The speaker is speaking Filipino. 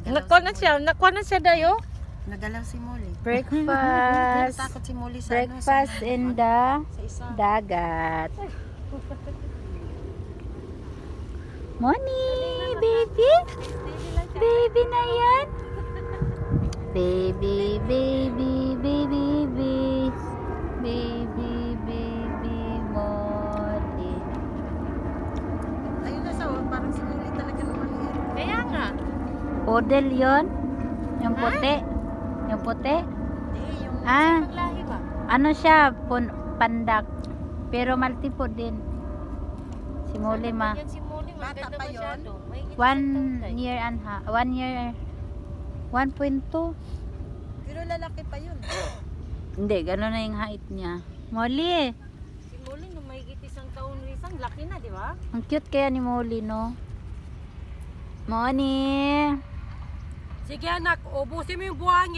Nakuha na siya dayo. Nagalaw si Molly. Breakfast. Natakot si Molly sa Breakfast in the sa isa. dagat. Morning, baby. Baby na yan. Baby, baby, baby, baby. Baby, baby, Molly. Ayun na sa parang si Molly talaga naman yan. Kaya nga. Poodle yon. Yung puti. Yung puti. Hindi, yung Ah, Paglahi ba? ano siya? Pandak. Pero multipo din. Si Molly ma. Yan si Molly, Bata maganda pa yun? masyado. Mahigit 1 year and 1 year. 1.2. pero lalaki pa yun. Hindi, gano'n na yung height niya. Molly, Si Molly, nung mahigit isang taon isang, laki na, di ba? ang cute kaya ni Molly, no? Molly. Sige anak, ubusin mo yung buhangin.